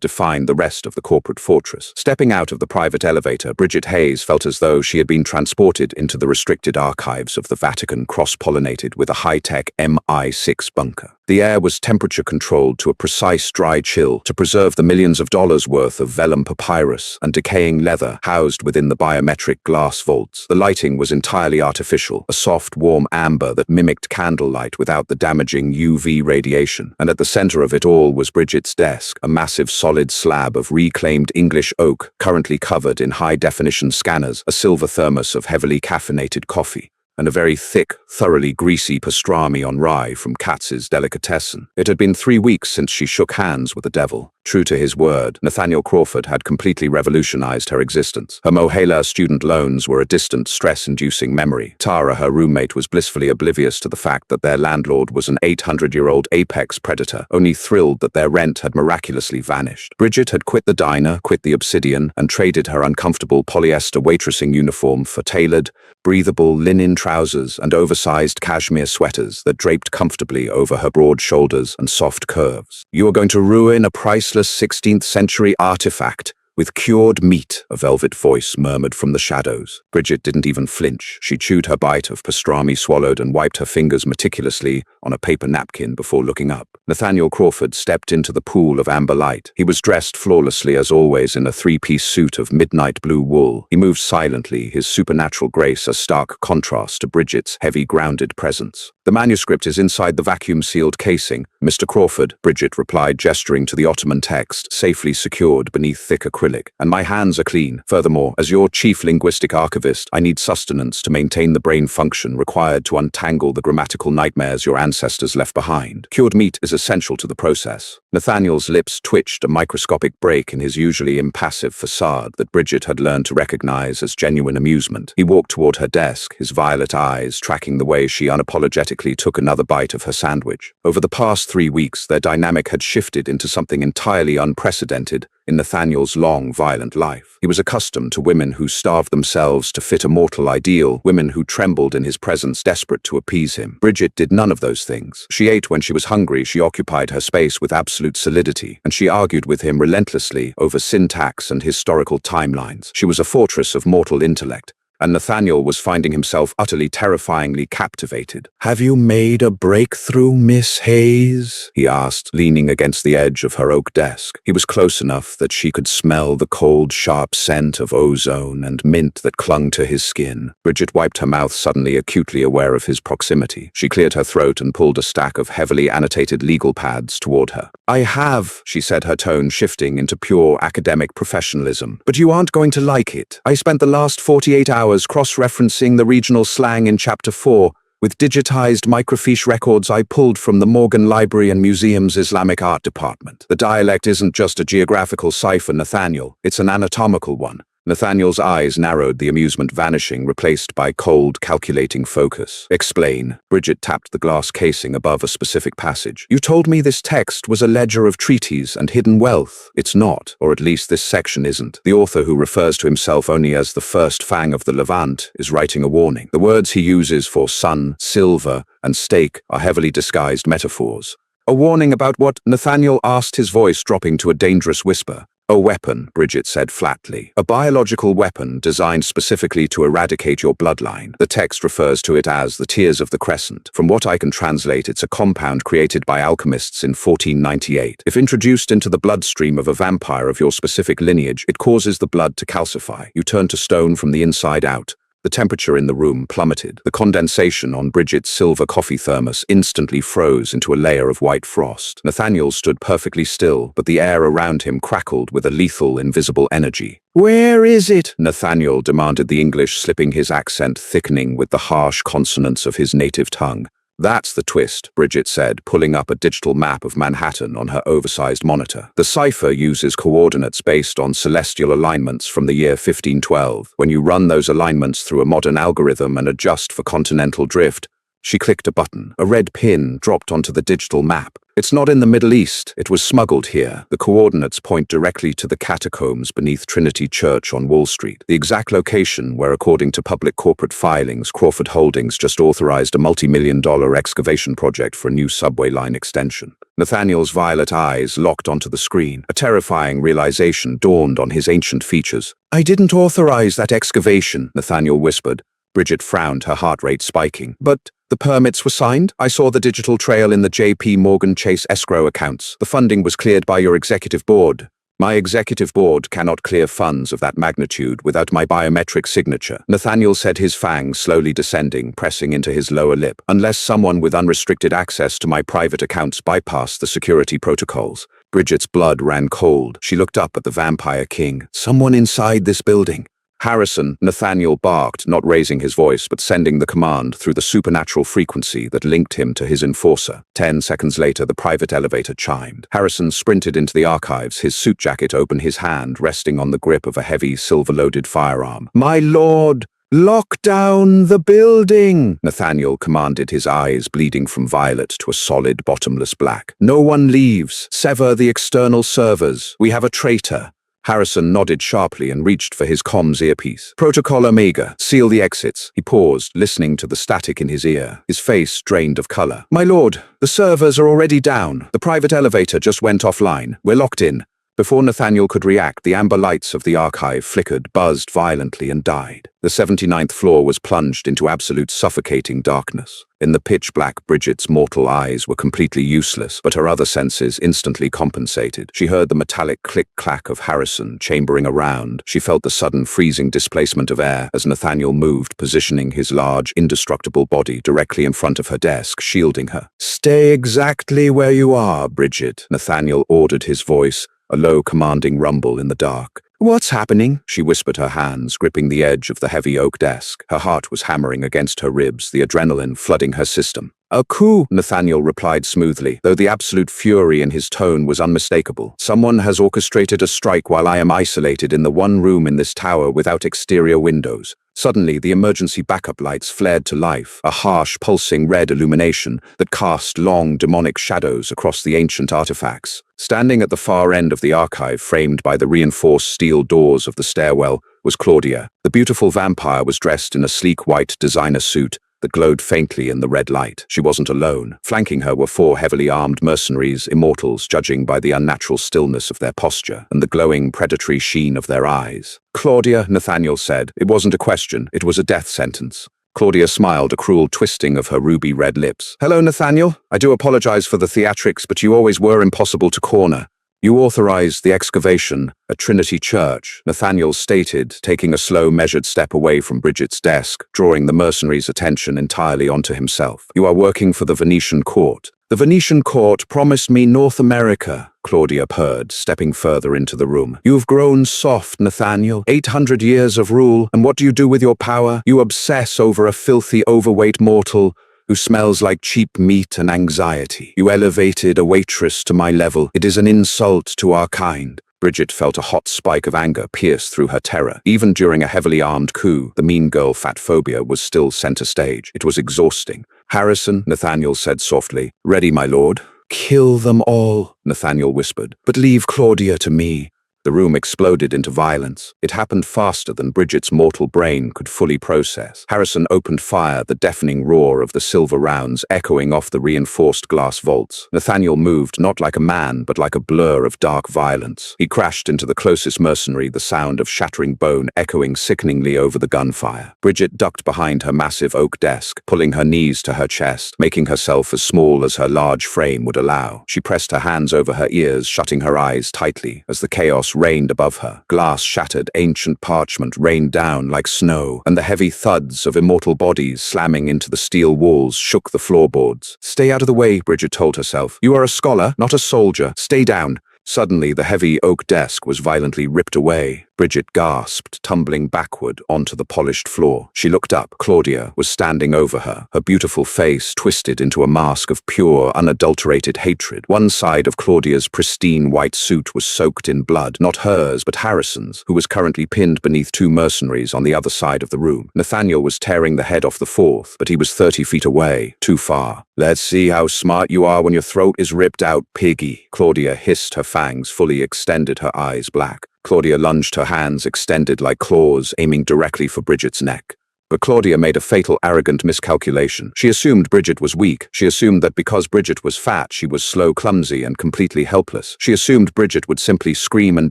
defined the rest of the corporate fortress. Stepping out of the private elevator, Bridget Hayes felt as though she had been transported into the restricted archives of the Vatican, cross-pollinated with a high-tech MI6 bunker. The air was temperature-controlled to a precise dry chill to preserve the millions of dollars worth of vellum papyrus and decaying leather housed within the biometric glass vaults. The lighting was entirely artificial, a soft, warm amber that mimicked candlelight without the damaging UV radiation. And at the center of it all was Bridget's desk, a massive solid slab of reclaimed English oak, currently covered in high-definition scanners, a silver thermos of heavily caffeinated coffee, and a very thick, thoroughly greasy pastrami on rye from Katz's Delicatessen. It had been 3 weeks since she shook hands with the devil. True to his word, Nathaniel Crawford had completely revolutionized her existence. Her Mohela student loans were a distant, stress-inducing memory. Tara, her roommate, was blissfully oblivious to the fact that their landlord was an 800-year-old apex predator, only thrilled that their rent had miraculously vanished. Bridget had quit the diner, quit the Obsidian, and traded her uncomfortable polyester waitressing uniform for tailored, breathable linen trousers and oversized cashmere sweaters that draped comfortably over her broad shoulders and soft curves. "You are going to ruin a priceless 16th century artifact with cured meat," a velvet voice murmured from the shadows. Bridget didn't even flinch. She chewed her bite of pastrami, swallowed, and wiped her fingers meticulously on a paper napkin before looking up. Nathaniel Crawford stepped into the pool of amber light. He was dressed flawlessly as always in a 3-piece suit of midnight blue wool. He moved silently, his supernatural grace a stark contrast to Bridget's heavy, grounded presence. "The manuscript is inside the vacuum-sealed casing, Mr. Crawford," Bridget replied, gesturing to the Ottoman text, safely secured beneath thick acrylic. "And my hands are clean. Furthermore, as your chief linguistic archivist, I need sustenance to maintain the brain function required to untangle the grammatical nightmares your ancestors left behind. Cured meat is essential to the process." Nathaniel's lips twitched, a microscopic break in his usually impassive facade that Bridget had learned to recognize as genuine amusement. He walked toward her desk, his violet eyes tracking the way she unapologetically took another bite of her sandwich. Over the past 3 weeks, their dynamic had shifted into something entirely unprecedented in Nathaniel's long, violent life. He was accustomed to women who starved themselves to fit a mortal ideal, women who trembled in his presence, desperate to appease him. Bridget did none of those things. She ate when she was hungry, she occupied her space with absolute solidity, and she argued with him relentlessly over syntax and historical timelines. She was a fortress of mortal intellect, and Nathaniel was finding himself utterly terrifyingly captivated. "Have you made a breakthrough, Miss Hayes?" he asked, leaning against the edge of her oak desk. He was close enough that she could smell the cold, sharp scent of ozone and mint that clung to his skin. Bridget wiped her mouth, suddenly acutely aware of his proximity. She cleared her throat and pulled a stack of heavily annotated legal pads toward her. "I have," she said, her tone shifting into pure academic professionalism. "But you aren't going to like it. I spent the last 48 hours cross-referencing the regional slang in Chapter 4 with digitized microfiche records I pulled from the Morgan Library and Museum's Islamic Art Department. The dialect isn't just a geographical cipher, Nathaniel. It's an anatomical one." Nathaniel's eyes narrowed, the amusement vanishing, replaced by cold, calculating focus. "Explain." Bridget tapped the glass casing above a specific passage. "You told me this text was a ledger of treaties and hidden wealth. It's not, or at least this section isn't. The author, who refers to himself only as the first fang of the Levant, is writing a warning. The words he uses for sun, silver, and stake are heavily disguised metaphors." "A warning about what?" Nathaniel asked, his voice dropping to a dangerous whisper. A weapon, Bridget said flatly. A biological weapon designed specifically to eradicate your bloodline. The text refers to it as the Tears of the Crescent. From what I can translate, it's a compound created by alchemists in 1498. If introduced into the bloodstream of a vampire of your specific lineage, it causes the blood to calcify. You turn to stone from the inside out. The temperature in the room plummeted. The condensation on Bridget's silver coffee thermos instantly froze into a layer of white frost. Nathaniel stood perfectly still, but the air around him crackled with a lethal, invisible energy. "Where is it?" Nathaniel demanded, the English slipping, his accent thickening with the harsh consonants of his native tongue. "That's the twist," Bridget said, pulling up a digital map of Manhattan on her oversized monitor. "The cipher uses coordinates based on celestial alignments from the year 1512. When you run those alignments through a modern algorithm and adjust for continental drift," she clicked a button. A red pin dropped onto the digital map. "It's not in the Middle East. It was smuggled here. The coordinates point directly to the catacombs beneath Trinity Church on Wall Street, the exact location where, according to public corporate filings, Crawford Holdings just authorized a multi-million-dollar excavation project for a new subway line extension." Nathaniel's violet eyes locked onto the screen. A terrifying realization dawned on his ancient features. "I didn't authorize that excavation," Nathaniel whispered. Bridget frowned, her heart rate spiking. "But the permits were signed? I saw the digital trail in the J.P. Morgan Chase escrow accounts. The funding was cleared by your executive board." "My executive board cannot clear funds of that magnitude without my biometric signature," Nathaniel said, his fangs slowly descending, pressing into his lower lip. "Unless someone with unrestricted access to my private accounts bypassed the security protocols." Bridget's blood ran cold. She looked up at the Vampire King. "Someone inside this building." "Harrison," Nathaniel barked, not raising his voice but sending the command through the supernatural frequency that linked him to his enforcer. 10 seconds later, the private elevator chimed. Harrison sprinted into the archives, his suit jacket open, his hand resting on the grip of a heavy, silver-loaded firearm. "My lord! Lock down the building!" Nathaniel commanded, his eyes bleeding from violet to a solid, bottomless black. "No one leaves. Sever the external servers. We have a traitor." Harrison nodded sharply and reached for his comms earpiece. "Protocol Omega, seal the exits." He paused, listening to the static in his ear, his face drained of color. "My lord, the servers are already down. The private elevator just went offline. We're locked in." Before Nathaniel could react, the amber lights of the archive flickered, buzzed violently, and died. The 79th floor was plunged into absolute suffocating darkness. In the pitch-black, Bridget's mortal eyes were completely useless, but her other senses instantly compensated. She heard the metallic click-clack of Harrison chambering around. She felt the sudden freezing displacement of air as Nathaniel moved, positioning his large, indestructible body directly in front of her desk, shielding her. "Stay exactly where you are, Bridget," Nathaniel ordered, his voice a low, commanding rumble in the dark. "What's happening?" She whispered, her hands gripping the edge of the heavy oak desk. Her heart was hammering against her ribs, the adrenaline flooding her system. "A coup," Nathaniel replied smoothly, though the absolute fury in his tone was unmistakable. "Someone has orchestrated a strike while I am isolated in the one room in this tower without exterior windows." Suddenly, the emergency backup lights flared to life, a harsh, pulsing red illumination that cast long, demonic shadows across the ancient artifacts. Standing at the far end of the archive, framed by the reinforced steel doors of the stairwell, was Claudia. The beautiful vampire was dressed in a sleek white designer suit that glowed faintly in the red light. She wasn't alone. Flanking her were 4 heavily armed mercenaries, immortals, judging by the unnatural stillness of their posture and the glowing, predatory sheen of their eyes. "Claudia," Nathaniel said. It wasn't a question, it was a death sentence. Claudia smiled, a cruel twisting of her ruby-red lips. "Hello, Nathaniel. I do apologize for the theatrics, but you always were impossible to corner. You authorized the excavation at Trinity Church," Nathaniel stated, taking a slow, measured step away from Bridget's desk, drawing the mercenaries' attention entirely onto himself. "You are working for the Venetian court." "The Venetian court promised me North America," Claudia purred, stepping further into the room. "You've grown soft, Nathaniel. 800 years of rule, and what do you do with your power? You obsess over a filthy, overweight mortal who smells like cheap meat and anxiety. You elevated a waitress to my level. It is an insult to our kind." Bridget felt a hot spike of anger pierce through her terror. Even during a heavily armed coup, the mean girl fat phobia was still center stage. It was exhausting. "Harrison," Nathaniel said softly. "Ready, my lord." "Kill them all," Nathaniel whispered, "but leave Claudia to me." The room exploded into violence. It happened faster than Bridget's mortal brain could fully process. Harrison opened fire, the deafening roar of the silver rounds echoing off the reinforced glass vaults. Nathaniel moved not like a man, but like a blur of dark violence. He crashed into the closest mercenary, the sound of shattering bone echoing sickeningly over the gunfire. Bridget ducked behind her massive oak desk, pulling her knees to her chest, making herself as small as her large frame would allow. She pressed her hands over her ears, shutting her eyes tightly as the chaos reigned above her. Glass shattered, ancient parchment rained down like snow, and the heavy thuds of immortal bodies slamming into the steel walls shook the floorboards. "Stay out of the way," Bridget told herself. "You are a scholar, not a soldier. Stay down." Suddenly, the heavy oak desk was violently ripped away. Bridget gasped, tumbling backward onto the polished floor. She looked up. Claudia was standing over her, her beautiful face twisted into a mask of pure, unadulterated hatred. One side of Claudia's pristine white suit was soaked in blood, not hers, but Harrison's, who was currently pinned beneath two mercenaries on the other side of the room. Nathaniel was tearing the head off the fourth, but he was 30 feet away, too far. "Let's see how smart you are when your throat is ripped out, piggy," Claudia hissed, her fangs fully extended, her eyes black. Claudia lunged, her hands extended like claws, aiming directly for Bridget's neck. But Claudia made a fatal, arrogant miscalculation. She assumed Bridget was weak. She assumed that because Bridget was fat, she was slow, clumsy, and completely helpless. She assumed Bridget would simply scream and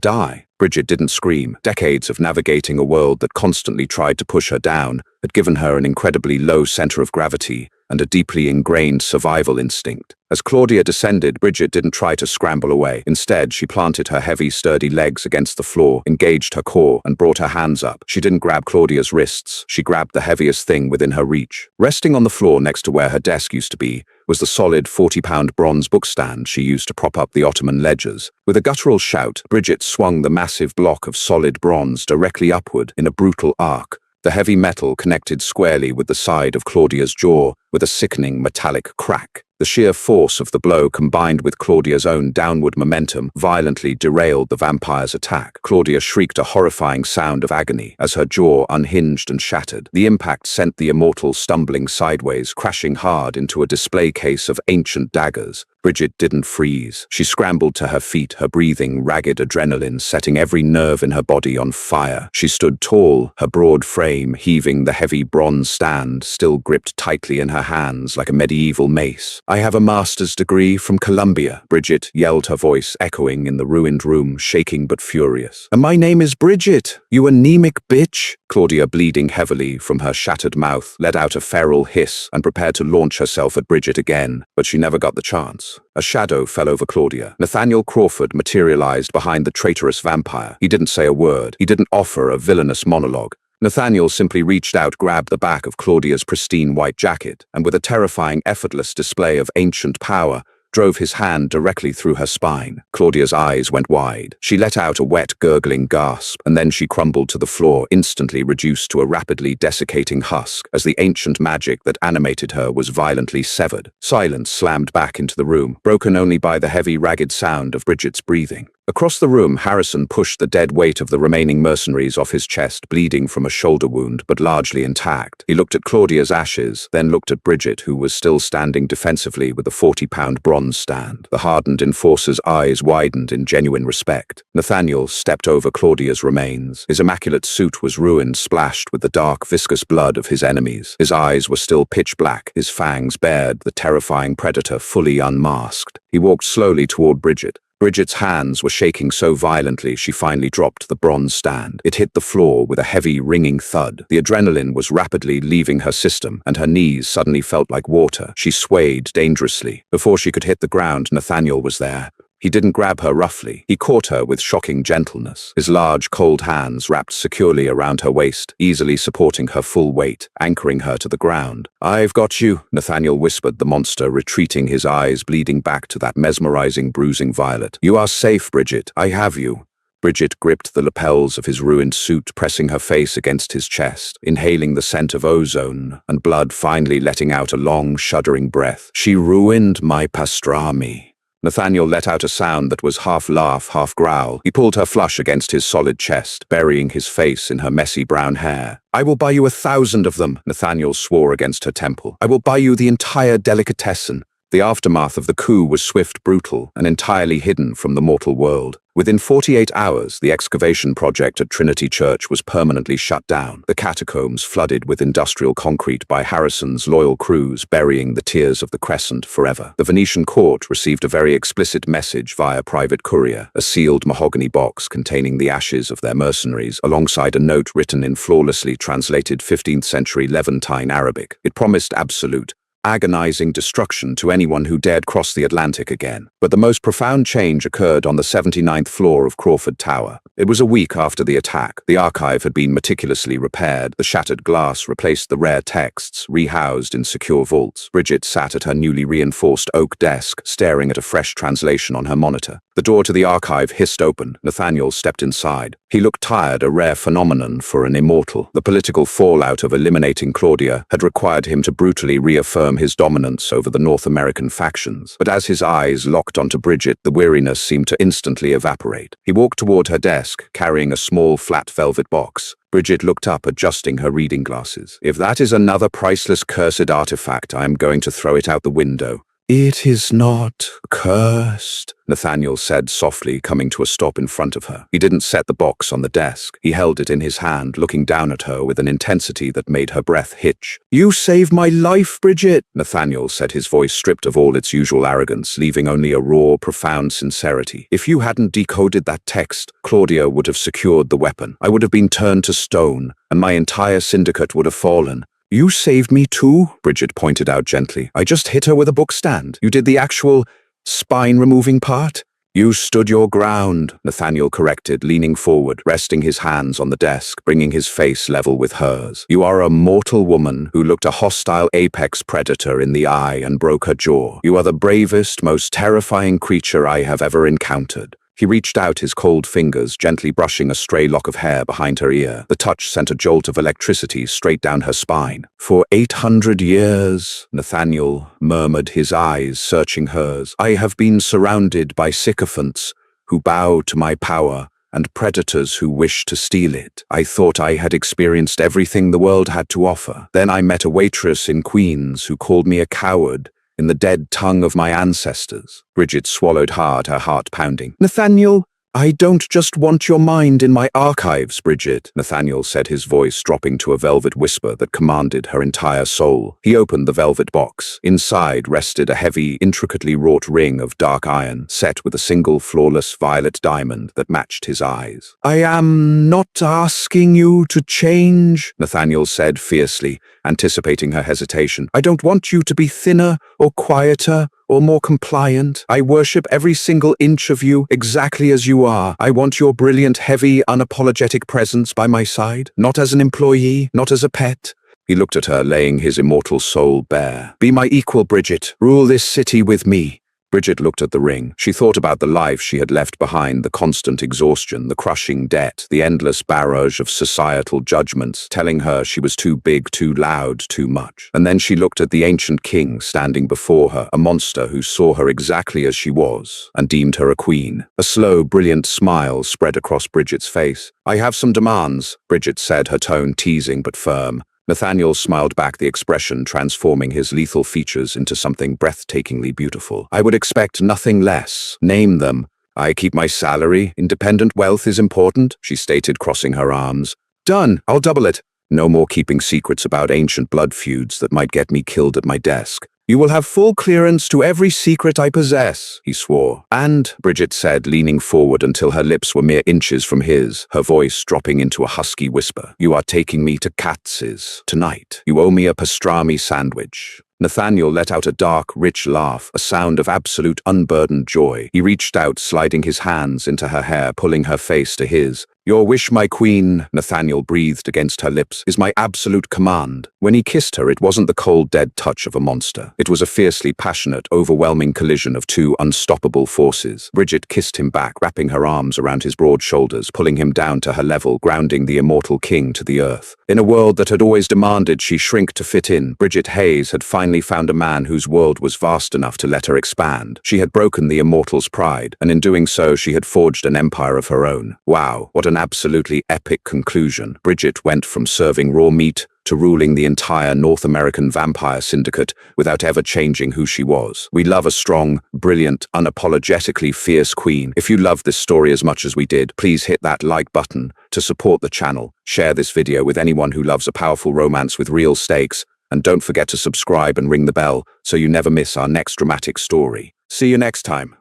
die. Bridget didn't scream. Decades of navigating a world that constantly tried to push her down had given her an incredibly low center of gravity and a deeply ingrained survival instinct. As Claudia descended, Bridget didn't try to scramble away. Instead, she planted her heavy, sturdy legs against the floor, engaged her core, and brought her hands up. She didn't grab Claudia's wrists. She grabbed the heaviest thing within her reach. Resting on the floor next to where her desk used to be was the solid 40-pound bronze bookstand she used to prop up the Ottoman ledgers. With a guttural shout, Bridget swung the massive block of solid bronze directly upward in a brutal arc. The heavy metal connected squarely with the side of Claudia's jaw with a sickening metallic crack. The sheer force of the blow, combined with Claudia's own downward momentum, violently derailed the vampire's attack. Claudia shrieked a horrifying sound of agony as her jaw unhinged and shattered. The impact sent the immortal stumbling sideways, crashing hard into a display case of ancient daggers. Bridget didn't freeze. She scrambled to her feet, her breathing ragged, adrenaline setting every nerve in her body on fire. She stood tall, her broad frame heaving, the heavy bronze stand still gripped tightly in her hands like a medieval mace. "I have a master's degree from Columbia," Bridget yelled, her voice echoing in the ruined room, shaking but furious. "And my name is Bridget, you anemic bitch." Claudia, bleeding heavily from her shattered mouth, let out a feral hiss and prepared to launch herself at Bridget again, but she never got the chance. A shadow fell over Claudia. Nathaniel Crawford materialized behind the traitorous vampire. He didn't say a word. He didn't offer a villainous monologue. Nathaniel simply reached out, grabbed the back of Claudia's pristine white jacket, and with a terrifying, effortless display of ancient power, drove his hand directly through her spine. Claudia's eyes went wide. She let out a wet, gurgling gasp, and then she crumbled to the floor, instantly reduced to a rapidly desiccating husk as the ancient magic that animated her was violently severed. Silence slammed back into the room, broken only by the heavy, ragged sound of Bridget's breathing. Across the room, Harrison pushed the dead weight of the remaining mercenaries off his chest, bleeding from a shoulder wound, but largely intact. He looked at Claudia's ashes, then looked at Bridget, who was still standing defensively with a 40-pound bronze stand. The hardened enforcer's eyes widened in genuine respect. Nathaniel stepped over Claudia's remains. His immaculate suit was ruined, splashed with the dark, viscous blood of his enemies. His eyes were still pitch black, his fangs bared, the terrifying predator fully unmasked. He walked slowly toward Bridget. Bridget's hands were shaking so violently she finally dropped the bronze stand. It hit the floor with a heavy, ringing thud. The adrenaline was rapidly leaving her system, and her knees suddenly felt like water. She swayed dangerously. Before she could hit the ground, Nathaniel was there. He didn't grab her roughly. He caught her with shocking gentleness, his large, cold hands wrapped securely around her waist, easily supporting her full weight, anchoring her to the ground. "I've got you," Nathaniel whispered, the monster retreating, his eyes bleeding back to that mesmerizing, bruising violet. "You are safe, Bridget. I have you." Bridget gripped the lapels of his ruined suit, pressing her face against his chest, inhaling the scent of ozone and blood, finally letting out a long, shuddering breath. "She ruined my pastrami." Nathaniel let out a sound that was half laugh, half growl. He pulled her flush against his solid chest, burying his face in her messy brown hair. "I will buy you 1,000 of them," Nathaniel swore against her temple. "I will buy you the entire delicatessen." The aftermath of the coup was swift, brutal, and entirely hidden from the mortal world. Within 48 hours, the excavation project at Trinity Church was permanently shut down, the catacombs flooded with industrial concrete by Harrison's loyal crews burying the tears of the Crescent forever. The Venetian court received a very explicit message via private courier, a sealed mahogany box containing the ashes of their mercenaries, alongside a note written in flawlessly translated 15th century Levantine Arabic. It promised absolute, agonizing destruction to anyone who dared cross the Atlantic again. But the most profound change occurred on the 79th floor of Crawford Tower. It was a week after the attack. The archive had been meticulously repaired. The shattered glass replaced the rare texts, rehoused in secure vaults. Bridget sat at her newly reinforced oak desk, staring at a fresh translation on her monitor. The door to the archive hissed open. Nathaniel stepped inside. He looked tired, a rare phenomenon for an immortal. The political fallout of eliminating Claudia had required him to brutally reaffirm his dominance over the North American factions. But as his eyes locked onto Bridget, the weariness seemed to instantly evaporate. He walked toward her desk, carrying a small, flat velvet box. Bridget looked up, adjusting her reading glasses. "If that is another priceless cursed artifact, I am going to throw it out the window." "It is not cursed," Nathaniel said softly, coming to a stop in front of her. He didn't set the box on the desk. He held it in his hand, looking down at her with an intensity that made her breath hitch. "You saved my life, Bridget," Nathaniel said, his voice stripped of all its usual arrogance, leaving only a raw, profound sincerity. "If you hadn't decoded that text, Claudia would have secured the weapon. I would have been turned to stone, and my entire syndicate would have fallen." "You saved me too," Bridget pointed out gently. "I just hit her with a book stand. You did the actual spine-removing part." "You stood your ground," Nathaniel corrected, leaning forward, resting his hands on the desk, bringing his face level with hers. "You are a mortal woman who looked a hostile apex predator in the eye and broke her jaw. You are the bravest, most terrifying creature I have ever encountered." He reached out his cold fingers, gently brushing a stray lock of hair behind her ear. The touch sent a jolt of electricity straight down her spine. "For 800 years, Nathaniel murmured, his eyes searching hers, I have been surrounded by sycophants who bow to my power and predators who wish to steal it. I thought I had experienced everything the world had to offer. Then I met a waitress in Queens who called me a coward, in the dead tongue of my ancestors." Bridget swallowed hard, her heart pounding. "Nathaniel, I don't just want your mind in my archives, Bridget," Nathaniel said, his voice dropping to a velvet whisper that commanded her entire soul. He opened the velvet box. Inside rested a heavy, intricately wrought ring of dark iron, set with a single flawless violet diamond that matched his eyes. "I am not asking you to change," Nathaniel said fiercely, anticipating her hesitation. "I don't want you to be thinner or quieter or more compliant. I worship every single inch of you exactly as you are. I want your brilliant, heavy, unapologetic presence by my side, not as an employee, not as a pet." He looked at her, laying his immortal soul bare. "Be my equal, Bridget. Rule this city with me." Bridget looked at the ring. She thought about the life she had left behind, the constant exhaustion, the crushing debt, the endless barrage of societal judgments telling her she was too big, too loud, too much. And then she looked at the ancient king standing before her, a monster who saw her exactly as she was and deemed her a queen. A slow, brilliant smile spread across Bridget's face. "I have some demands," Bridget said, her tone teasing but firm. Nathaniel smiled back, the expression transforming his lethal features into something breathtakingly beautiful. "I would expect nothing less. Name them." "I keep my salary. Independent wealth is important," she stated, crossing her arms. "Done. I'll double it. No more keeping secrets about ancient blood feuds that might get me killed at my desk. You will have full clearance to every secret I possess," he swore. "And," Bridget said, leaning forward until her lips were mere inches from his, her voice dropping into a husky whisper, "you are taking me to Katz's tonight. You owe me a pastrami sandwich." Nathaniel let out a dark, rich laugh, a sound of absolute unburdened joy. He reached out, sliding his hands into her hair, pulling her face to his. "Your wish, my queen," Nathaniel breathed against her lips, "is my absolute command." When he kissed her, it wasn't the cold, dead touch of a monster. It was a fiercely passionate, overwhelming collision of two unstoppable forces. Bridget kissed him back, wrapping her arms around his broad shoulders, pulling him down to her level, grounding the immortal king to the earth. In a world that had always demanded she shrink to fit in, Bridget Hayes had finally found a man whose world was vast enough to let her expand. She had broken the immortal's pride, and in doing so she had forged an empire of her own. Wow, what an absolutely epic conclusion. Bridget went from serving raw meat to ruling the entire North American vampire syndicate without ever changing who she was. We love a strong, brilliant, unapologetically fierce queen. If you loved this story as much as we did, please hit that like button to support the channel. Share this video with anyone who loves a powerful romance with real stakes, and don't forget to subscribe and ring the bell so you never miss our next dramatic story. See you next time.